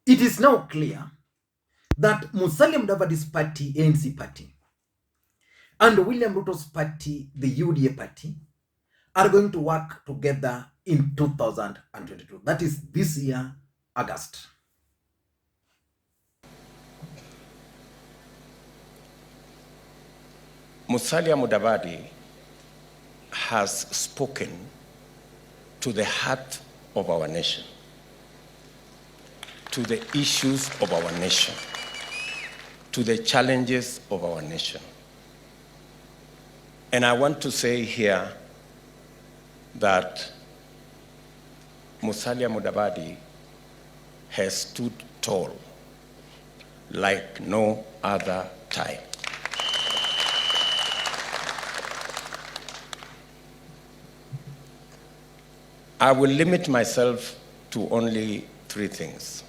It is now clear that Musalia Mudavadi's party, ANC party, and William Ruto's party, the UDA party, are going to work together in 2022. That is this year, August. Musalia Mudavadi has spoken to the heart of our nation, to the issues of our nation, to the challenges of our nation. And I want to say here that Musalia Mudavadi has stood tall like no other time. I will limit myself to only three things.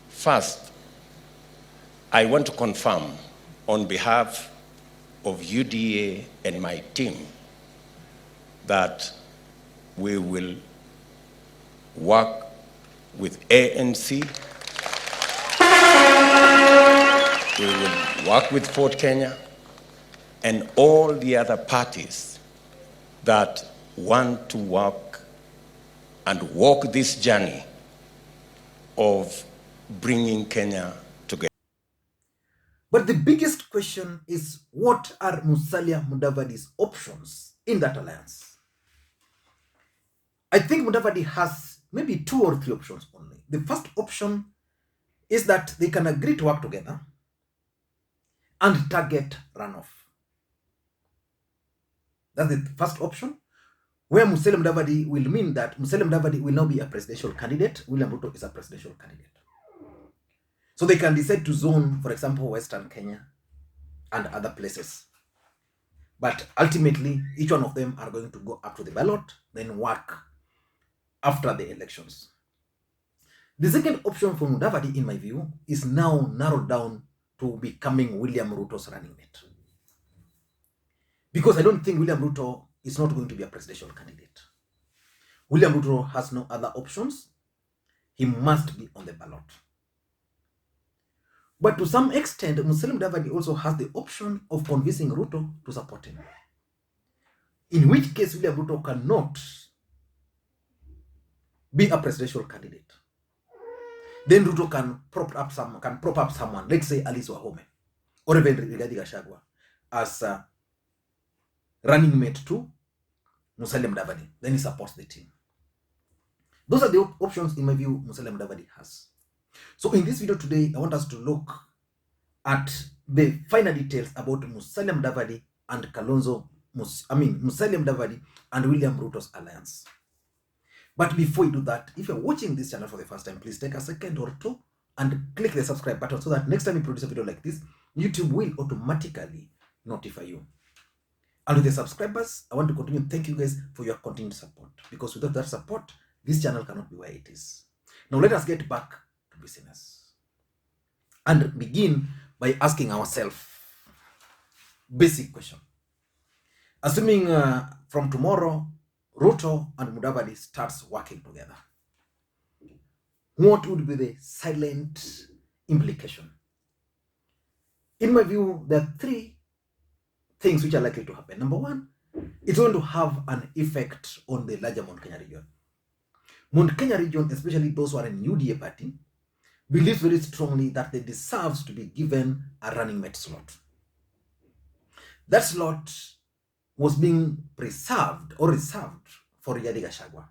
First, I want to confirm on behalf of UDA and my team that we will work with ANC, we will work with Fort Kenya, and all the other parties that want to work and walk this journey of bringing Kenya together. But the biggest question is, what are Musalia Mudavadi's options in that alliance? I think Mudavadi has maybe 2 or 3 options only. The first option is that they can agree to work together and target runoff. That's the first option, where Musalia Mudavadi will mean that Musalia Mudavadi will now be a presidential candidate. William Ruto is a presidential candidate. So they can decide to zone, for example, Western Kenya and other places. But ultimately, each one of them are going to go up to the ballot, then work after the elections. The second option for Mudavadi, in my view, is now narrowed down to becoming William Ruto's running mate. Because I don't think William Ruto is not going to be a presidential candidate. William Ruto has no other options. He must be on the ballot. But to some extent, Musalia Mudavadi also has the option of convincing Ruto to support him. In which case, William Ruto cannot be a presidential candidate. Then Ruto can prop up someone, let's say Alice Wahome, or even Rigathi Gachagua, as a running mate to Musalia Mudavadi. Then he supports the team. Those are the options, in my view, Musalia Mudavadi has. So in this video today, I want us to look at the finer details about Musalia Mudavadi and Musalia Mudavadi and William Ruto's alliance. But before you do that, if you're watching this channel for the first time, please take a second or two and click the subscribe button so that next time we produce a video like this, YouTube will automatically notify you. And with the subscribers, I want to continue thanking you guys for your continued support, because without that support, this channel cannot be where it is. Now let us get back to business and begin by asking ourselves basic question. Assuming from tomorrow, Ruto and Mudavadi starts working together, what would be the silent implication? In my view, there are 3 things which are likely to happen. Number 1, it's going to have an effect on the larger Mount Kenya region. Mount Kenya region, especially those who are in UDA party, believes very strongly that they deserve to be given a running mate slot. That slot was being preserved or reserved for Rigathi Gachagua.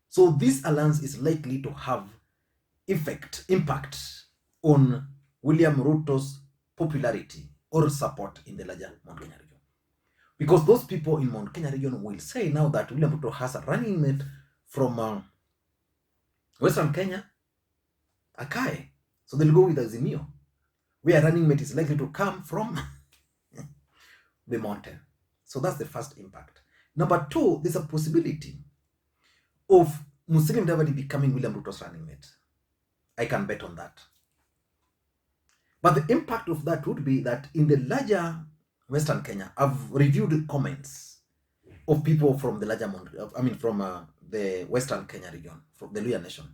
So this alliance is likely to have impact on William Ruto's popularity or support in the larger Mount Kenya region. Because those people in Mount Kenya region will say now that William Ruto has a running mate from Western Kenya, Akae. So they'll go with Azimio, where running mate is likely to come from the mountain. So that's the first impact. Number 2, there's a possibility of Musalia Mudavadi becoming William Ruto's running mate. I can bet on that. But the impact of that would be that in the larger Western Kenya, I've reviewed the comments of people from the larger, from the Western Kenya region, from the Luhya nation.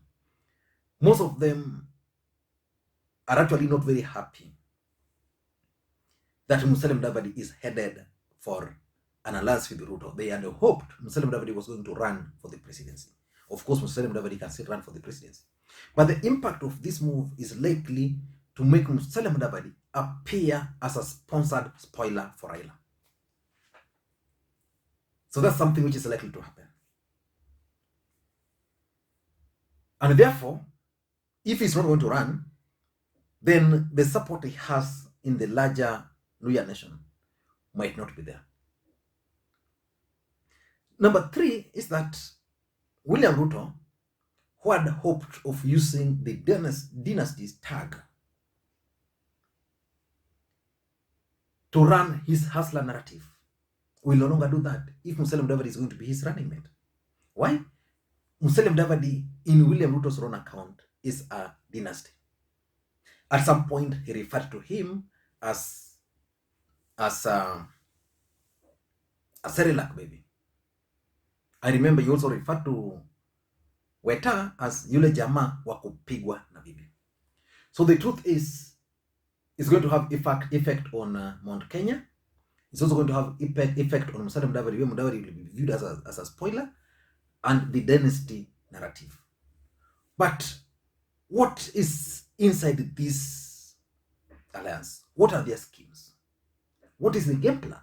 Most of them are actually not very happy that Musalia Mudavadi is headed for an alliance with Ruto. They had hoped Musalia Mudavadi was going to run for the presidency. Of course, Musalia Mudavadi can still run for the presidency. But the impact of this move is likely to make Musalia Mudavadi appear as a sponsored spoiler for Raila. So that's something which is likely to happen. And therefore, if he's not going to run, then the support he has in the larger Luhya nation might not be there. Number 3 is that William Ruto, who had hoped of using the dynasty's tag to run his hustler narrative, will no longer do that if Musalia Mudavadi is going to be his running mate. Why? Musalia Mudavadi, in William Ruto's own account, is a dynasty. At some point, he referred to him as a Cerelac baby. I remember he also referred to Weta as yule jamaa wa kupigwa na bibi. So the truth is, it's going to have effect on Mount Kenya. It's also going to have effect on Musalia Mudavadi. Mudavadi will be viewed as a spoiler and the dynasty narrative. But what is inside this alliance? What are their schemes? What is the game plan?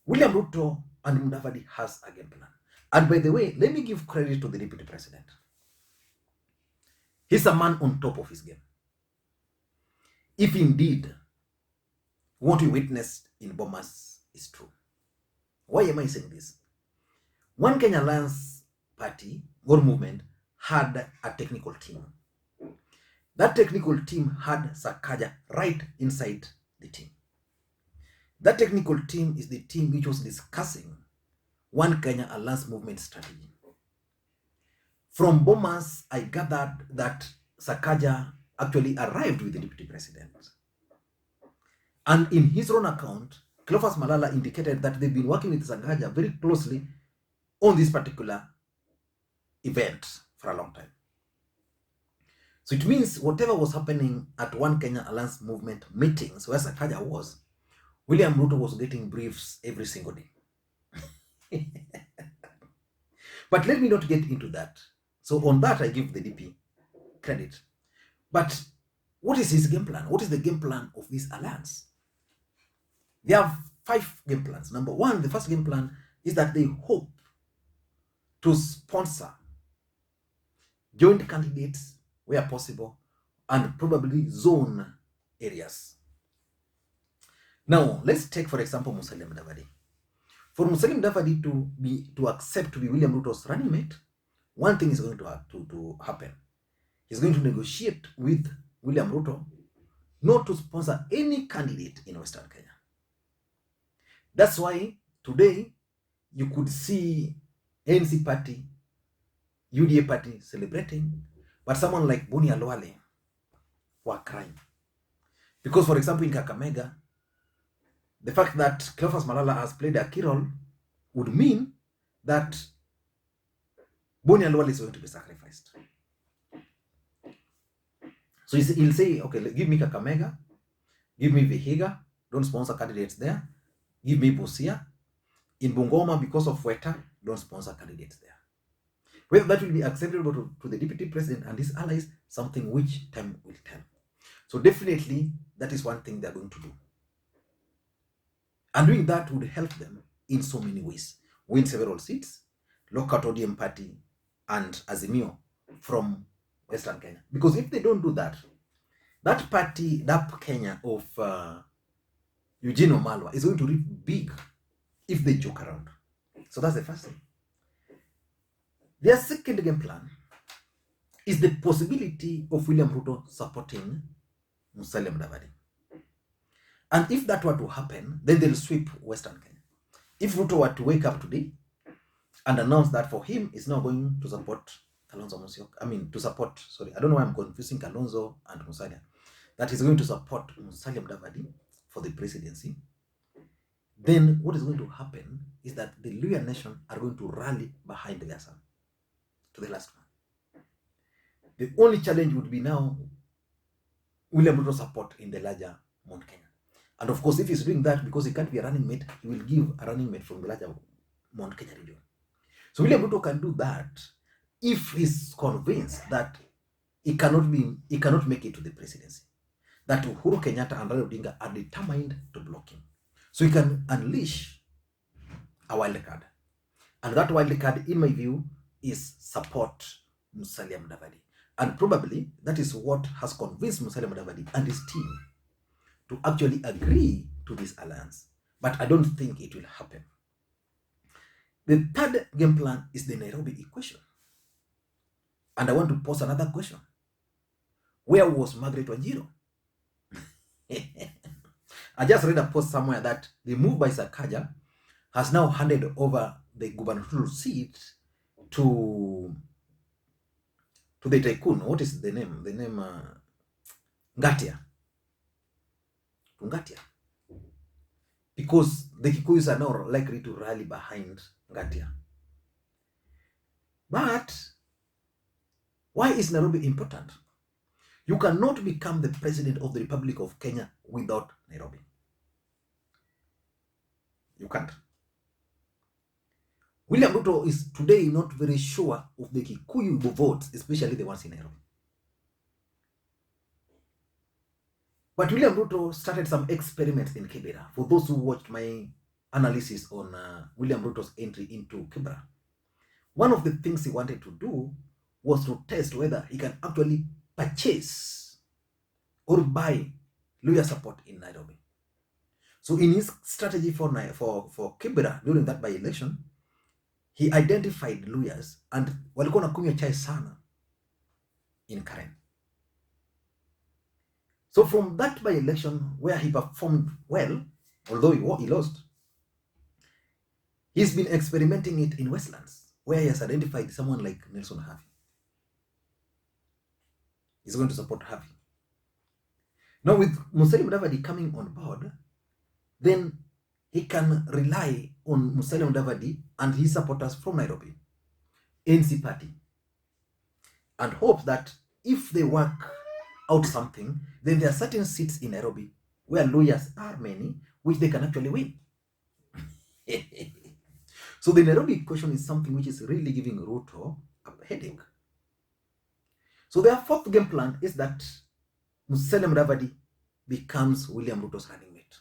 William Ruto and Mudavadi has a game plan. And by the way, let me give credit to the deputy president. He's a man on top of his game. If indeed what we witnessed in Bomas is true. Why am I saying this? One Kenya Alliance party or movement had a technical team. That technical team had Sakaja right inside the team. That technical team is the team which was discussing One Kenya Alliance movement strategy. From Bomas, I gathered that Sakaja actually arrived with the deputy president. And in his own account, Cleophas Malala indicated that they've been working with Sakaja very closely on this particular event for a long time. So it means whatever was happening at One Kenya Alliance movement meetings where Sakaja was, William Ruto was getting briefs every single day. But let me not get into that. So on that, I give the DP credit. But what is his game plan? What is the game plan of this alliance? They have 5 game plans. Number 1, the first game plan is that they hope to sponsor joint candidates where possible and probably zone areas. Now, let's take, for example, Musalia Mudavadi. For Musalia Mudavadi to accept to be William Ruto's running mate, one thing is going to happen. He's going to negotiate with William Ruto not to sponsor any candidate in Western Kenya. That's why today you could see ANC party, UDA party celebrating, but someone like Boni Alwale were crying. Because, for example, in Kakamega, the fact that Cleophas Malala has played a key role would mean that Boni Alwale is going to be sacrificed. So he'll say, okay, give me Kakamega, give me Vihiga, don't sponsor candidates there. Give me Busia. In Bungoma, because of Weta, don't sponsor candidates there. Whether that will be acceptable to the deputy president and his allies, something which time will tell. So definitely, that is one thing they're going to do. And doing that would help them in so many ways. Win several seats, lock out ODM party and Azimio from Western Kenya. Because if they don't do that, that party, DAP Kenya of Eugene Wamalwa is going to reap big if they joke around. So that's the first thing. Their second game plan is the possibility of William Ruto supporting Musalia Mudavadi. And if that were to happen, then they'll sweep Western Kenya. If Ruto were to wake up today and announce that for him, he's now going to support Kalonzo Musyoka. I don't know why I'm confusing Kalonzo and Musalia. That he's going to support Musalia Mudavadi for the presidency. then what is going to happen is that the Luhya nation are going to rally behind their son to the last one. The only challenge would be now William Ruto support in the larger Mount Kenya. And of course, if he's doing that, because he can't be a running mate, he will give a running mate from the larger Mount Kenya region. So William Ruto can do that if he's convinced that he cannot make it to the presidency, that Uhuru Kenyatta and Raila Odinga are determined to block him. So he can unleash a wild card. And that wild card, in my view, is support Musalia Mudavadi. And probably that is what has convinced Musalia Mudavadi and his team to actually agree to this alliance. But I don't think it will happen. The third game plan is the Nairobi equation. And I want to pose another question. Where was Margaret Wanjiru? I just read a post somewhere that the move by Sakaja has now handed over the gubernatorial seat to the tycoon. What is the name? The name Ngatia. To Ngatia. Because the Kikuyus are now likely to rally behind Ngatia. But why is Nairobi important? You cannot become the president of the Republic of Kenya without Nairobi. You can't. William Ruto is today not very sure of the Kikuyu votes, especially the ones in Nairobi. But William Ruto started some experiments in Kibera. For those who watched my analysis on William Ruto's entry into Kibera, one of the things he wanted to do was to test whether he can actually purchase or buy Luhya support in Nairobi. So in his strategy for Kibera during that by-election, he identified Luhyas and walikuwa wanakunywa chai sana in Karen. So from that by-election where he performed well, although he lost, he's been experimenting it in Westlands, where he has identified someone like Nelson Havi. He's going to support Havi. Now with Musalia Mudavadi coming on board, then he can rely on Musalia Mudavadi and his supporters from Nairobi, NC party, and hope that if they work out something, then there are certain seats in Nairobi where lawyers are many, which they can actually win. So the Nairobi question is something which is really giving Ruto a headache. So their fourth game plan is that Musalia Mudavadi becomes William Ruto's running mate.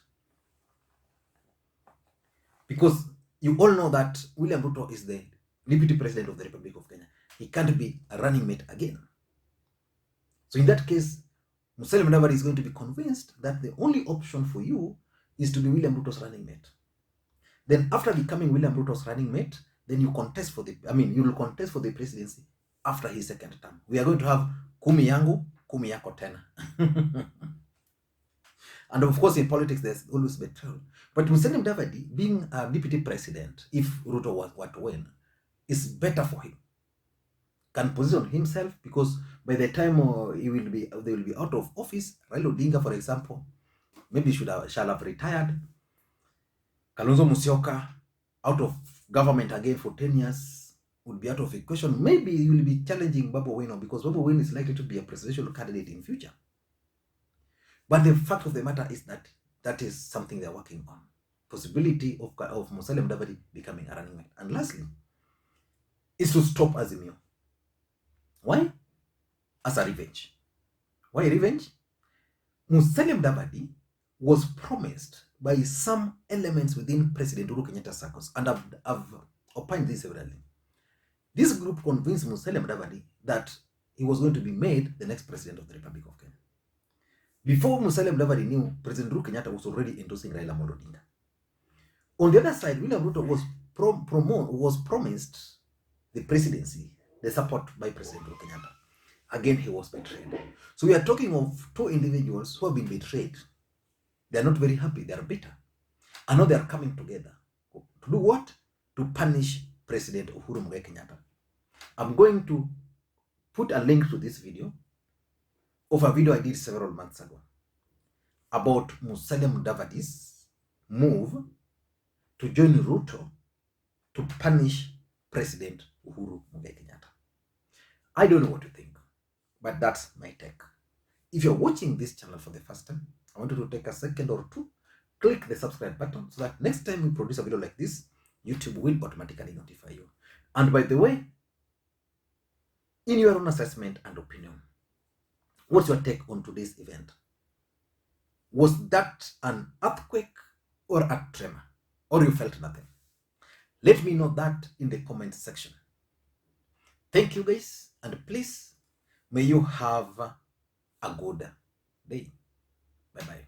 Because you all know that William Ruto is the deputy president of the Republic of Kenya. He can't be a running mate again. So in that case, Musalia Mudavadi is going to be convinced that the only option for you is to be William Ruto's running mate. Then after becoming William Ruto's running mate, then you will contest for the presidency after his second term. We are going to have kumi yangu, kumi yako tena. And of course, in politics, there's always betrayal. But Musalia Mudavadi, being a deputy president, if Ruto were to win, is better for him. Can position himself, because by the time they will be out of office. Raila Odinga, for example, maybe shall have retired. Kalonzo Musyoka, out of government again for 10 years, would be out of equation. Maybe he will be challenging Babu Owino, because Babu Owino is likely to be a presidential candidate in future. But the fact of the matter is that that is something they're working on. Possibility of Musalia Mudavadi becoming a running mate. And lastly, is to stop Azimio. Why? As a revenge. Why revenge? Musalia Mudavadi was promised by some elements within President Uhuru Kenyatta circles, and I've opined this severally. This group convinced Musalia Mudavadi that he was going to be made the next president of the Republic of Kenya. Before Musalia Mudavadi knew, President Uhuru Kenyatta was already endorsing Raila Odinga. On the other side, William Ruto was promised the presidency, the support by President Uhuru Kenyatta. Again, he was betrayed. So we are talking of two individuals who have been betrayed. They are not very happy. They are bitter. And now they are coming together. To do what? To punish President Uhuru Kenyatta. I'm going to put a link to this video of a video I did several months ago about Musalia Mudavadi's move to join Ruto to punish President Uhuru Kenyatta. I don't know what you think, but that's my take. If you're watching this channel for the first time, I want you to take a second or two, click the subscribe button so that next time we produce a video like this, YouTube will automatically notify you. And by the way, in your own assessment and opinion, what's your take on today's event? Was that an earthquake or a tremor? Or you felt nothing? Let me know that in the comment section. Thank you guys, and please, may you have a good day. Bye-bye.